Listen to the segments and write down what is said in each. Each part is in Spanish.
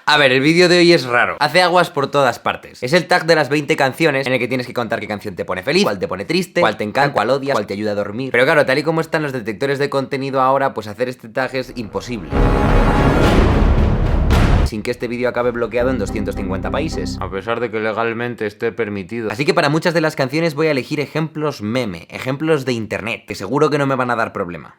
A ver, el vídeo de hoy es raro. Hace aguas por todas partes. Es el tag de las 20 canciones en el que tienes que contar qué canción te pone feliz, cuál te pone triste, cuál te encanta, cuál odias, cuál te ayuda a dormir. Pero claro, tal y como están los detectores de contenido ahora, pues hacer este tag es imposible. Sin que este vídeo acabe bloqueado en 250 países, a pesar de que legalmente esté permitido. Así que para muchas de las canciones voy a elegir ejemplos meme, ejemplos de internet, que seguro que no me van a dar problema.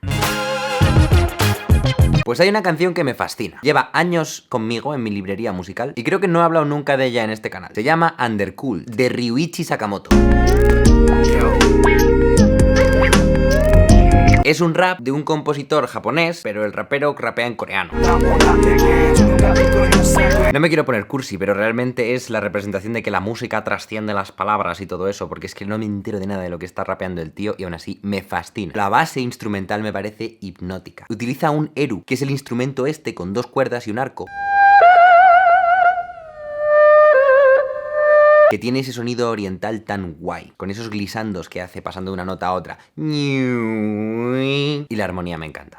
Pues hay una canción que me fascina. Lleva años conmigo en mi librería musical y creo que no he hablado nunca de ella en este canal. Se llama Undercool, de Ryuichi Sakamoto. Es un rap de un compositor japonés, pero el rapero rapea en coreano. No me quiero poner cursi, pero realmente es la representación de que la música trasciende las palabras y todo eso, porque es que no me entero de nada de lo que está rapeando el tío y aún así me fascina. La base instrumental me parece hipnótica. Utiliza un eru, que es el instrumento este con 2 cuerdas y un arco, que tiene ese sonido oriental tan guay, con esos glisandos que hace pasando de una nota a otra. Y la armonía me encanta.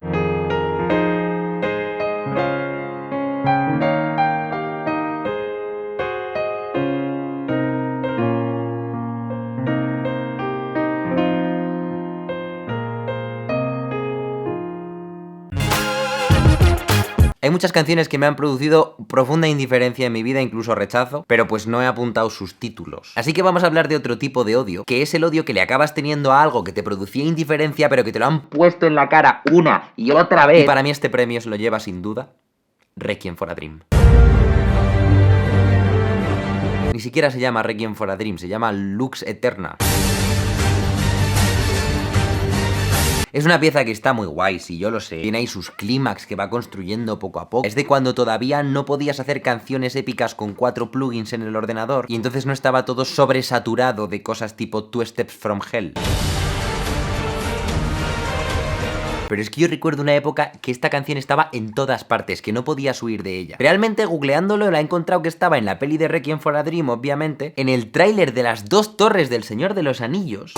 Hay muchas canciones que me han producido profunda indiferencia en mi vida, incluso rechazo, pero pues no he apuntado sus títulos. Así que vamos a hablar de otro tipo de odio, que es el odio que le acabas teniendo a algo que te producía indiferencia, pero que te lo han puesto en la cara una y otra vez. Y para mí este premio se lo lleva sin duda Requiem for a Dream. Ni siquiera se llama Requiem for a Dream, se llama Lux Eterna. Es una pieza que está muy guay, sí, yo lo sé. Tiene ahí sus clímax que va construyendo poco a poco. Es de cuando todavía no podías hacer canciones épicas con 4 plugins en el ordenador y entonces no estaba todo sobresaturado de cosas tipo Two Steps from Hell. Pero es que yo recuerdo una época que esta canción estaba en todas partes, que no podías huir de ella. Realmente, googleándolo, la he encontrado que estaba en la peli de Requiem for a Dream, obviamente, en el tráiler de las 2 torres del Señor de los Anillos,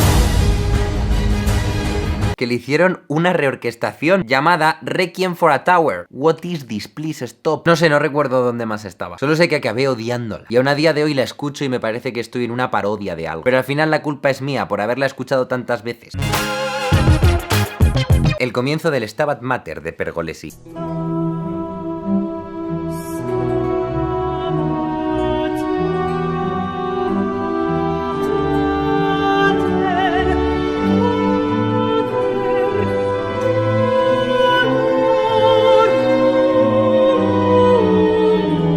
que le hicieron una reorquestación llamada Requiem for a Tower. What is this? Please stop. No sé, no recuerdo dónde más estaba. Solo sé que acabé odiándola. Y aún a día de hoy la escucho y me parece que estoy en una parodia de algo. Pero al final la culpa es mía por haberla escuchado tantas veces. El comienzo del Stabat Mater de Pergolesi.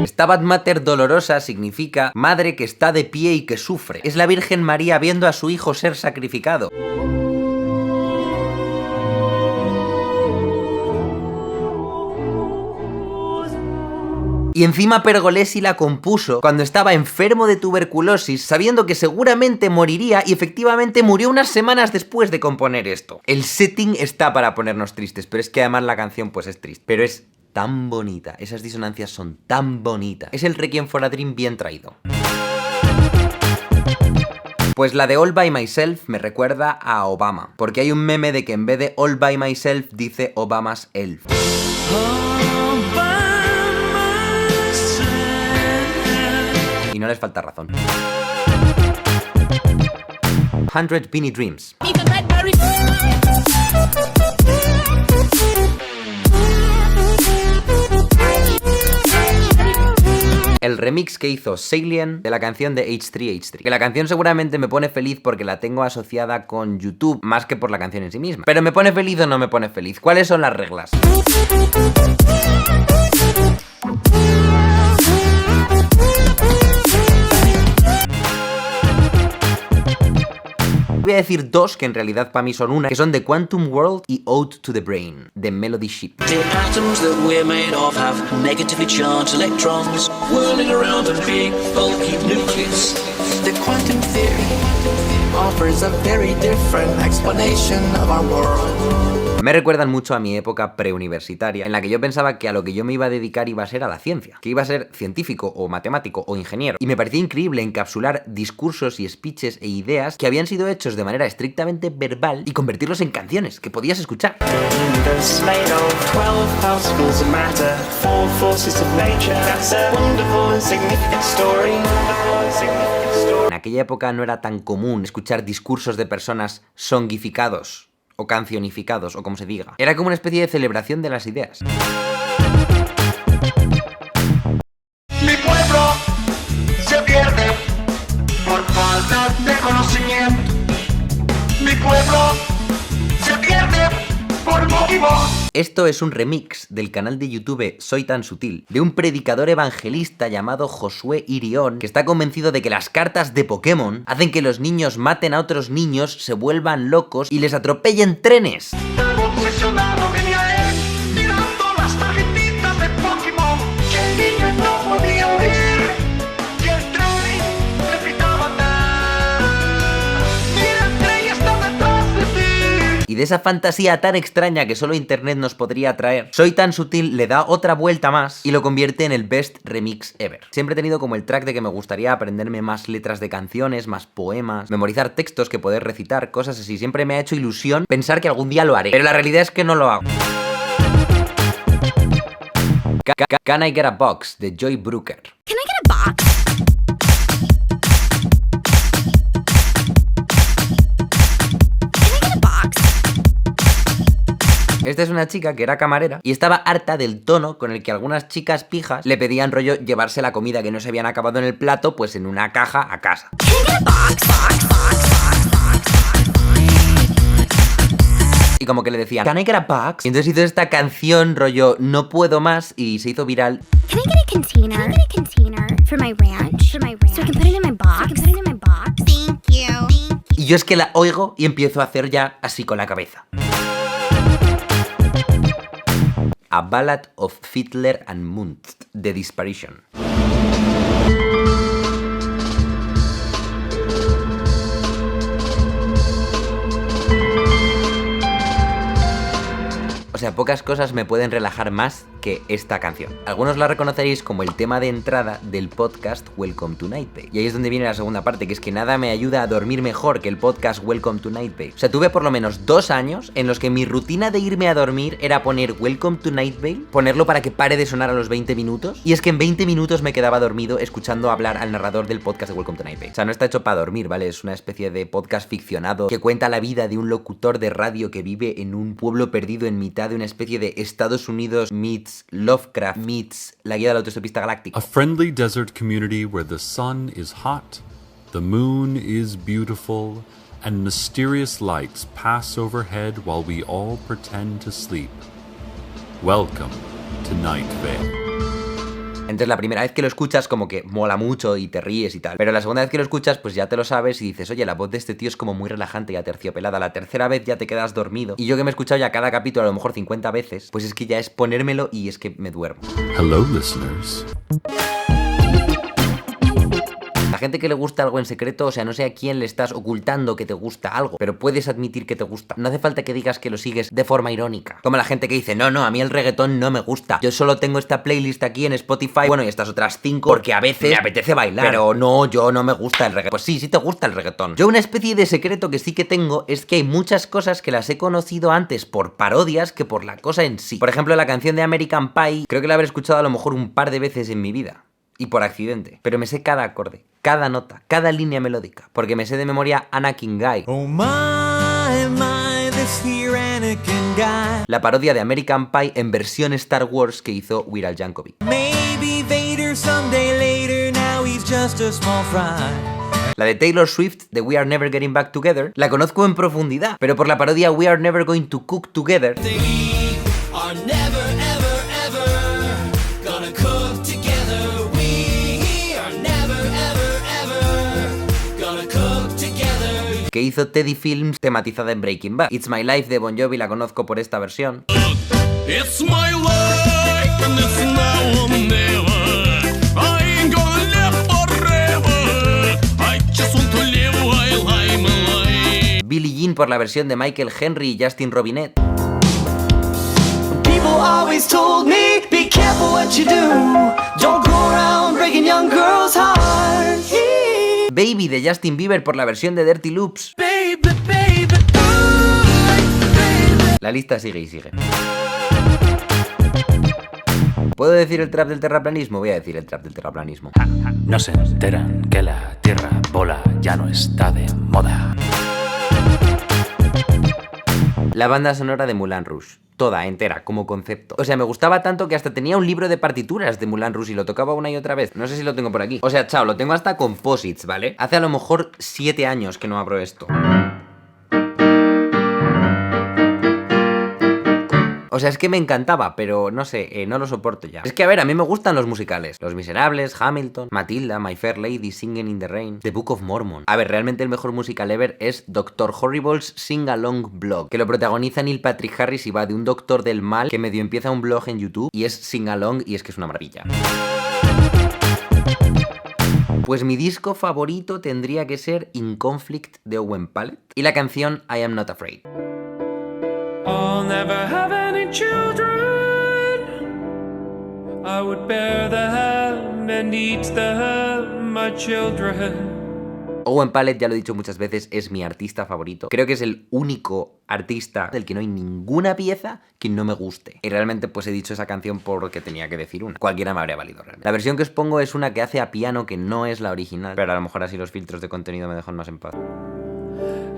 Stabat Mater dolorosa significa madre que está de pie y que sufre. Es la Virgen María viendo a su hijo ser sacrificado. Y encima Pergolesi la compuso cuando estaba enfermo de tuberculosis, sabiendo que seguramente moriría, y efectivamente murió unas semanas después de componer esto. El setting está para ponernos tristes, pero es que además la canción pues es triste. Pero es tan bonita, esas disonancias son tan bonitas. Es el Requiem for a Dream bien traído. Pues la de All By Myself me recuerda a Obama, porque hay un meme de que en vez de All By Myself dice Obama's Elf. Y no les falta razón. 100 Beanie Dreams. El remix que hizo Salien de la canción de H3H3. Que la canción seguramente me pone feliz porque la tengo asociada con YouTube, más que por la canción en sí misma. Pero ¿me pone feliz o no me pone feliz? ¿Cuáles son las reglas? Voy a decir 2 que en realidad para mí son una, que son The Quantum World y Ode to the Brain, de Melody Ship. The atoms that we're made of have negatively charged electrons whirling around a big bulky nucleus. The quantum theory offers a very different explanation of our world. Me recuerdan mucho a mi época preuniversitaria, en la que yo pensaba que a lo que yo me iba a dedicar iba a ser a la ciencia, que iba a ser científico o matemático o ingeniero. Y me parecía increíble encapsular discursos y speeches e ideas que habían sido hechos de manera estrictamente verbal y convertirlos en canciones que podías escuchar. En aquella época no era tan común escuchar discursos de personas songificados o cancionificados, o como se diga. Era como una especie de celebración de las ideas. Mi pueblo se pierde por falta de conocimiento. Mi pueblo se pierde por motivos. Esto es un remix del canal de YouTube Soy Tan Sutil, de un predicador evangelista llamado Josué Irión, que está convencido de que las cartas de Pokémon hacen que los niños maten a otros niños, se vuelvan locos y les atropellen trenes. Obsesionado venía él, tirando las tarjetitas de Pokémon, que el niño no podía oír, y el tren le pitaba nada. Mira, el tren está detrás de ti. Y de esa fantasía tan extraña que solo internet nos podría traer, Soy Tan Sutil le da otra vuelta más y lo convierte en el best remix ever. Siempre he tenido como el track de que me gustaría aprenderme más letras de canciones, más poemas, memorizar textos que poder recitar, cosas así. Siempre me ha hecho ilusión pensar que algún día lo haré, pero la realidad es que no lo hago. Can I Get a Box, de Joy Brooker. Can I get a box? Esta es una chica que era camarera y estaba harta del tono con el que algunas chicas pijas le pedían rollo llevarse la comida que no se habían acabado en el plato pues en una caja a casa. Y como que le decían, ¿Can I get a box? Y entonces hizo esta canción rollo No puedo más y se hizo viral. Can I get a container? Can I get a container for my ranch? So I can put it in my box. Thank you. Y yo es que la oigo y empiezo a hacer ya así con la cabeza. A Ballad of Fiddler and Munst, de Disparition. O sea, pocas cosas me pueden relajar más que esta canción. Algunos la reconoceréis como el tema de entrada del podcast Welcome to Night Vale. Y ahí es donde viene la segunda parte, que es que nada me ayuda a dormir mejor que el podcast Welcome to Night Vale. O sea, tuve por lo menos 2 años en los que mi rutina de irme a dormir era poner Welcome to Night Vale, ponerlo para que pare de sonar a los 20 minutos, y es que en 20 minutos me quedaba dormido escuchando hablar al narrador del podcast de Welcome to Night Vale. O sea, no está hecho para dormir, ¿vale? Es una especie de podcast ficcionado que cuenta la vida de un locutor de radio que vive en un pueblo perdido en mitad de una especie de Estados Unidos meets Lovecraft meets La Guía de la Autostopista Galáctica. A friendly desert community where the sun is hot, the moon is beautiful, and mysterious lights pass overhead while we all pretend to sleep. Welcome to Night Vale. Entonces la primera vez que lo escuchas como que mola mucho y te ríes y tal, pero la segunda vez que lo escuchas pues ya te lo sabes y dices, oye, la voz de este tío es como muy relajante y aterciopelada. La tercera vez ya te quedas dormido, y yo que me he escuchado ya cada capítulo a lo mejor 50 veces, pues es que ya es ponérmelo y es que me duermo. Hello, listeners. La gente que le gusta algo en secreto, o sea, no sé a quién le estás ocultando que te gusta algo, pero puedes admitir que te gusta. No hace falta que digas que lo sigues de forma irónica. Como la gente que dice, no, a mí el reggaetón no me gusta. Yo solo tengo esta playlist aquí en Spotify, bueno, y estas otras 5 porque a veces me apetece bailar. Pero no, yo no me gusta el reggaetón. Pues sí te gusta el reggaetón. Yo una especie de secreto que sí que tengo es que hay muchas cosas que las he conocido antes por parodias que por la cosa en sí. Por ejemplo, la canción de American Pie, creo que la habré escuchado a lo mejor un par de veces en mi vida. Y por accidente. Pero me sé cada acorde, cada nota, cada línea melódica. Porque me sé de memoria Anakin Guy. Oh my, this here Anakin guy. La parodia de American Pie en versión Star Wars que hizo Weird Al Yankovic. Maybe Vader someday later, now he's just a small fry. La de Taylor Swift, de We Are Never Getting Back Together, la conozco en profundidad. Pero por la parodia We Are Never Going to Cook Together, We are never, ever, ever gonna cook together. We are never, ever, ever gonna cook together. que hizo Teddy Films tematizada en Breaking Bad. It's My Life de Bon Jovi la conozco por esta versión. It's my life and it's now or never. I ain't gonna live forever. I just want to live while I'm alive. Billie Jean por la versión de Michael Henry y Justin Robinette. always told me, be careful what you do. Don't go around breaking young girls' hearts. Baby de Justin Bieber por la versión de Dirty Loops. Baby, baby, baby. La lista sigue y sigue. ¿Puedo decir el trap del terraplanismo? Voy a decir el trap del terraplanismo. No se enteran que la tierra bola ya no está de moda. La banda sonora de Moulin Rouge. Toda, entera, como concepto. O sea, me gustaba tanto que hasta tenía un libro de partituras de Moulin Rouge y lo tocaba una y otra vez. No sé si lo tengo por aquí. O sea, chao, lo tengo hasta composites, ¿vale? Hace a lo mejor 7 años que no abro esto. O sea, es que me encantaba, pero no sé, no lo soporto ya. Es que, a ver, a mí me gustan los musicales. Los Miserables, Hamilton, Matilda, My Fair Lady, Singing in the Rain, The Book of Mormon. A ver, realmente el mejor musical ever es Dr. Horrible's Sing Along Blog, que lo protagoniza Neil Patrick Harris y va de un doctor del mal que medio empieza un blog en YouTube y es Sing Along y es que es una maravilla. Pues mi disco favorito tendría que ser In Conflict de Owen Pallett y la canción I Am Not Afraid. I'll never have any children. I would bear them and eat them, my children. Owen Pallett, ya lo he dicho muchas veces, es mi artista favorito. Creo que es el único artista del que no hay ninguna pieza que no me guste. Y realmente pues he dicho esa canción porque tenía que decir una. Cualquiera me habría valido realmente. La versión que os pongo es una que hace a piano, que no es la original, pero a lo mejor así los filtros de contenido me dejan más en paz.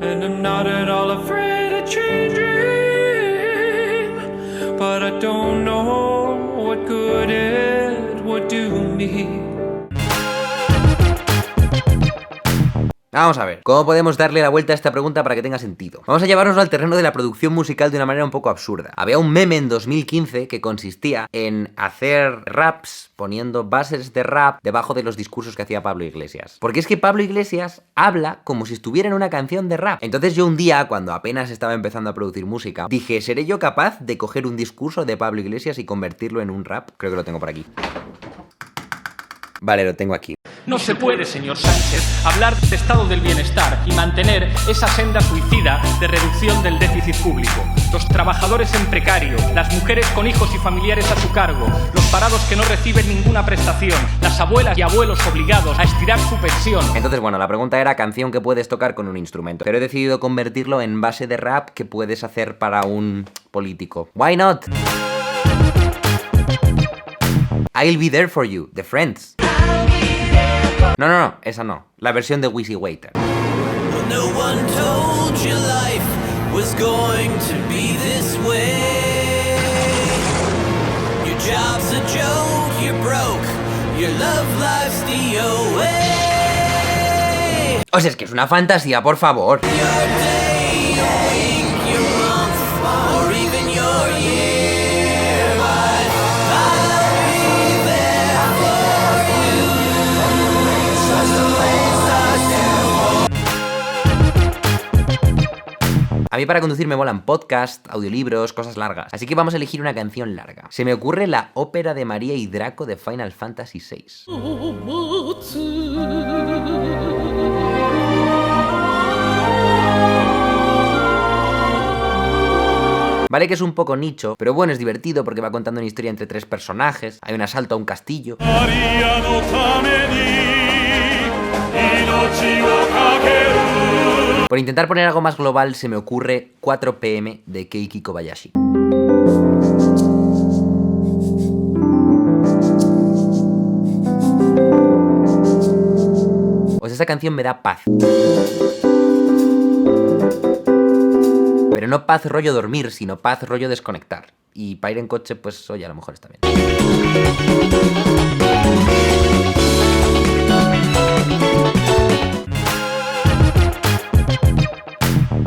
And I'm not at all afraid of changing, but I don't know what good it would do me. Vamos a ver, ¿cómo podemos darle la vuelta a esta pregunta para que tenga sentido? Vamos a llevárnoslo al terreno de la producción musical de una manera un poco absurda. Había un meme en 2015 que consistía en hacer raps poniendo bases de rap debajo de los discursos que hacía Pablo Iglesias. Porque es que Pablo Iglesias habla como si estuviera en una canción de rap. Entonces yo un día, cuando apenas estaba empezando a producir música, dije, ¿seré yo capaz de coger un discurso de Pablo Iglesias y convertirlo en un rap? Creo que lo tengo por aquí. Vale, lo tengo aquí. No se puede, señor Sánchez, hablar de estado del bienestar y mantener esa senda suicida de reducción del déficit público. Los trabajadores en precario, las mujeres con hijos y familiares a su cargo, los parados que no reciben ninguna prestación, las abuelas y abuelos obligados a estirar su pensión. Entonces, bueno, la pregunta era canción que puedes tocar con un instrumento. Pero he decidido convertirlo en base de rap que puedes hacer para un político. Why not? I'll Be There For You, de Friends. No, esa no. La versión de Wheezy Waiter. No one told you life was going to be this way. Your job's a joke, you're broke, your love life's DOA. O sea, es que es una fantasía, por favor. Your day, your week, your month, or even your year, but I'll be there for you. Just the place A mí para conducir me molan podcasts, audiolibros, cosas largas. Así que vamos a elegir una canción larga. Se me ocurre la ópera de María y Draco de Final Fantasy VI. Vale que es un poco nicho, pero bueno, es divertido porque va contando una historia entre 3 personajes. Hay un asalto a un castillo. Por intentar poner algo más global, se me ocurre 4 PM de Keiki Kobayashi. O sea, esa canción me da paz. Pero no paz rollo dormir, sino paz rollo desconectar. Y para ir en coche, pues oye, a lo mejor está bien.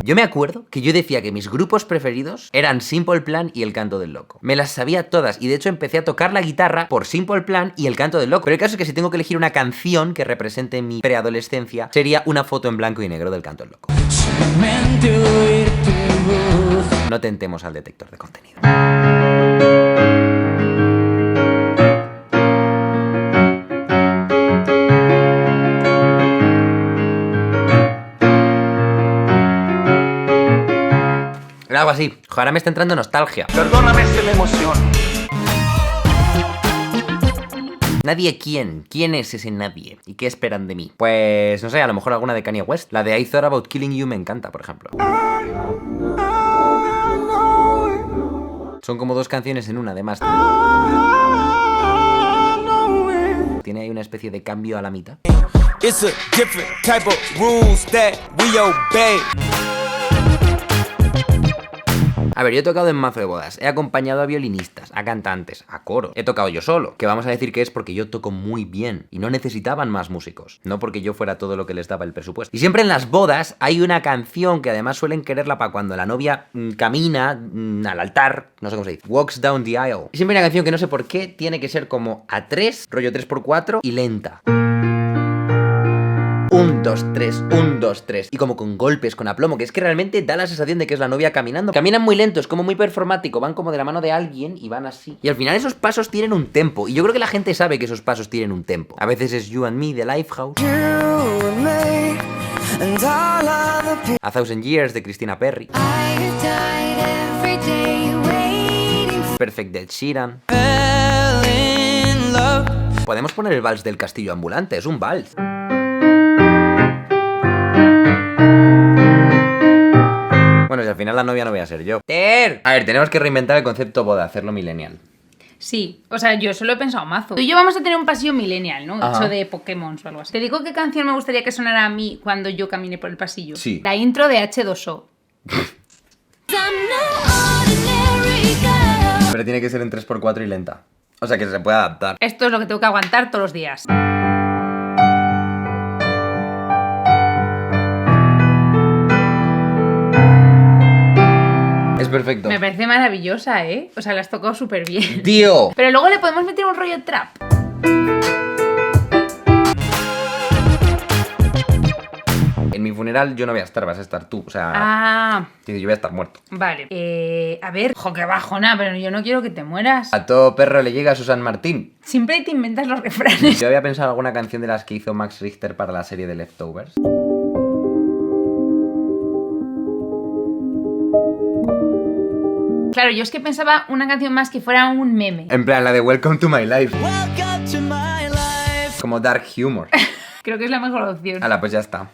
Yo me acuerdo que yo decía que mis grupos preferidos eran Simple Plan y El Canto del Loco. Me las sabía todas y de hecho empecé a tocar la guitarra por Simple Plan y El Canto del Loco. Pero el caso es que si tengo que elegir una canción que represente mi preadolescencia, sería Una foto en blanco y negro del Canto del Loco. No tentemos al detector de contenido. Algo así. Ahora me está entrando nostalgia. Perdóname si me emociono. ¿Nadie quién? ¿Quién es ese nadie? ¿Y qué esperan de mí? Pues, no sé, a lo mejor alguna de Kanye West. La de I Thought About Killing You me encanta, por ejemplo. Son como dos canciones en una, además. Tiene ahí una especie de cambio a la mitad. It's a different type of rules that we obey. A ver, yo he tocado en mazo de bodas, he acompañado a violinistas, a cantantes, a coros. He tocado yo solo, que vamos a decir que es porque yo toco muy bien y no necesitaban más músicos, no porque yo fuera todo lo que les daba el presupuesto. Y siempre en las bodas hay una canción que además suelen quererla para cuando la novia camina al altar, no sé cómo se dice, walks down the aisle. Y siempre hay una canción que no sé por qué tiene que ser como a 3, rollo 3x4 y lenta. 1, 2, 3, 1, 2, 3. Y como con golpes, con aplomo, que es que realmente da la sensación de que es la novia caminando. Caminan muy lento, es como muy performático, van como de la mano de alguien y van así. Y al final esos pasos tienen un tempo. Y yo creo que la gente sabe que esos pasos tienen un tempo. A veces es You and Me de Lifehouse. A Thousand Years de Christina Perri. Perfect de Ed Sheeran. Podemos poner el vals del castillo ambulante, es un vals. Bueno, si al final la novia no voy a ser yo. ¡Ter! A ver, tenemos que reinventar el concepto boda, hacerlo millennial. Sí, o sea, yo solo he pensado mazo. Tú y yo vamos a tener un pasillo millennial, ¿no? Ajá. Hecho de Pokémon o algo así. Te digo qué canción me gustaría que sonara a mí cuando yo camine por el pasillo. Sí. La intro de H2O. Pero tiene que ser en 3x4 y lenta. O sea, que se puede adaptar. Esto es lo que tengo que aguantar todos los días. Es perfecto. Me parece maravillosa, ¿eh? O sea, la has tocado súper bien. ¡Tío! Pero luego le podemos meter un rollo trap. En mi funeral yo no voy a estar, vas a estar tú. O sea, Ah, yo voy a estar muerto. vale. A ver, jo, qué bajona, pero yo no quiero que te mueras. A todo perro le llega a su San Martín. Siempre te inventas los refranes. Yo había pensado alguna canción de las que hizo Max Richter para la serie de Leftovers. Claro, yo es que pensaba una canción más que fuera un meme. En plan, la de Welcome to My Life. Welcome to my life. Como dark humor. Creo que es la mejor opción. Hala, pues ya está.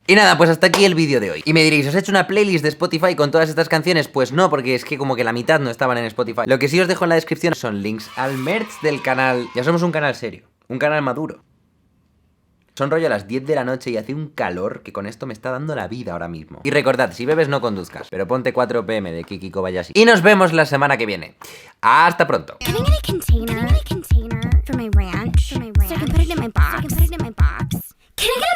Y nada, pues hasta aquí el vídeo de hoy. Y me diréis, ¿os he hecho una playlist de Spotify con todas estas canciones? Pues no, porque es que como que la mitad no estaban en Spotify. Lo que sí os dejo en la descripción son links al merch del canal. Ya somos un canal serio, un canal maduro. Son rollo a las 10 de la noche y hace un calor que con esto me está dando la vida ahora mismo. Y recordad, si bebes no conduzcas, pero ponte 4 PM de Kiki Kobayashi. Y nos vemos la semana que viene. Hasta pronto. Can I get a container for my ranch? So I can put it in my box? Can I get a